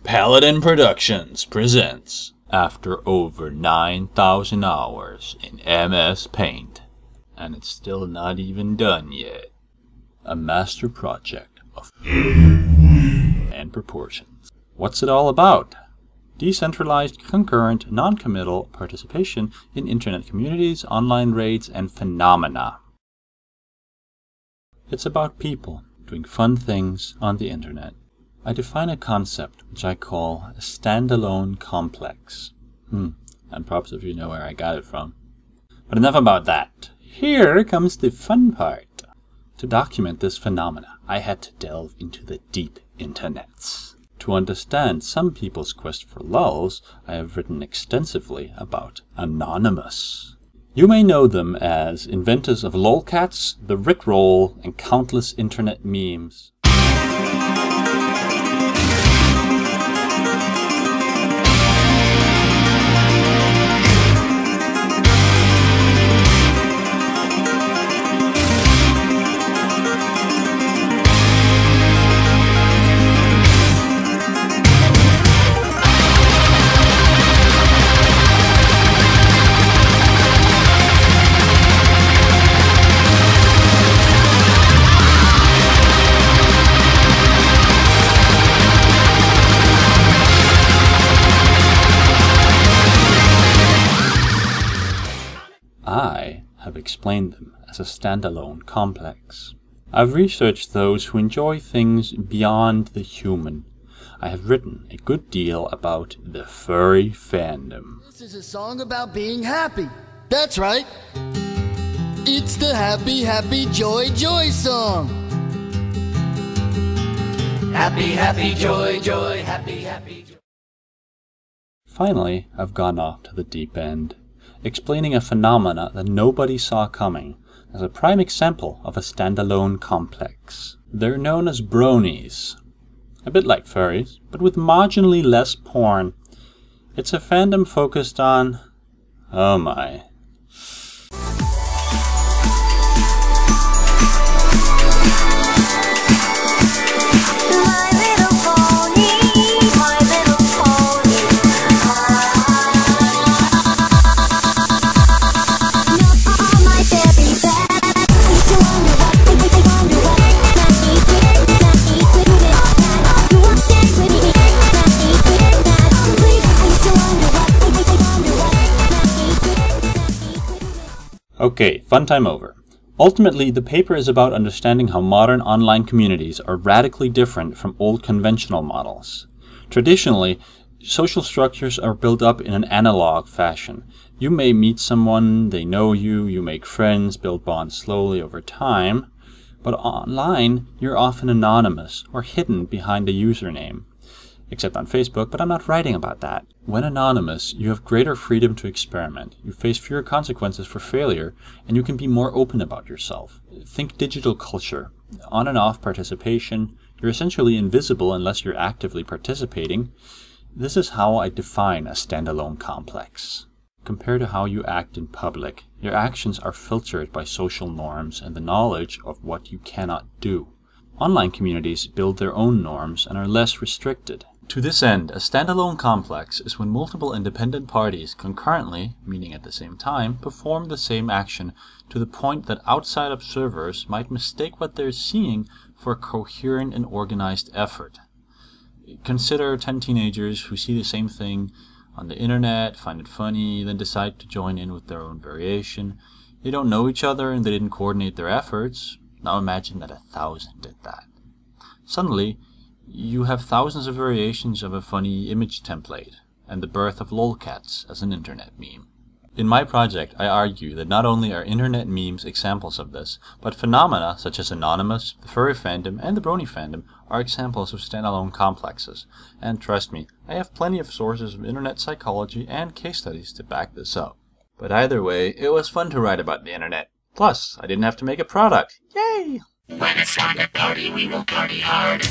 Paladin Productions presents After Over 9,000 Hours in MS Paint, and it's still not even done yet, a master project of and proportions. What's it all about? Decentralized, concurrent, non-committal participation in internet communities, online raids, and phenomena. It's about people doing fun things on the internet. I define a concept which I call a standalone complex. And props if you know where I got it from. But enough about that. Here comes the fun part. To document this phenomena, I had to delve into the deep internets. To understand some people's quest for lulz, I have written extensively about Anonymous. You may know them as inventors of lolcats, the Rickroll, and countless internet memes. I have explained them as a standalone complex. I've researched those who enjoy things beyond the human. I have written a good deal about the furry fandom. This is a song about being happy. That's right. It's the happy, happy, joy, joy song. Happy, happy, joy, joy, happy, happy, joy. Finally, I've gone off to the deep end, explaining a phenomena that nobody saw coming as a prime example of a standalone complex. They're known as bronies. A bit like furries, but with marginally less porn. It's a fandom focused on... oh my. Okay, fun time over. Ultimately, the paper is about understanding how modern online communities are radically different from old conventional models. Traditionally, social structures are built up in an analog fashion. You may meet someone, they know you, you make friends, build bonds slowly over time. But online, you're often anonymous or hidden behind a username. Except on Facebook, but I'm not writing about that. When anonymous, you have greater freedom to experiment. You face fewer consequences for failure, and you can be more open about yourself. Think digital culture. On and off participation. You're essentially invisible unless you're actively participating. This is how I define a standalone complex. Compared to how you act in public, your actions are filtered by social norms and the knowledge of what you cannot do. Online communities build their own norms and are less restricted. To this end, a standalone complex is when multiple independent parties concurrently, meaning at the same time, perform the same action to the point that outside observers might mistake what they're seeing for a coherent and organized effort. Consider 10 teenagers who see the same thing on the internet, find it funny, then decide to join in with their own variation. They don't know each other and they didn't coordinate their efforts. Now imagine that 1,000 did that. Suddenly, you have thousands of variations of a funny image template, and the birth of lolcats as an internet meme. In my project, I argue that not only are internet memes examples of this, but phenomena such as Anonymous, the furry fandom, and the brony fandom are examples of standalone complexes. And trust me, I have plenty of sources of internet psychology and case studies to back this up. But either way, it was fun to write about the internet. Plus, I didn't have to make a product. Yay! When it's time to party, we will party hard.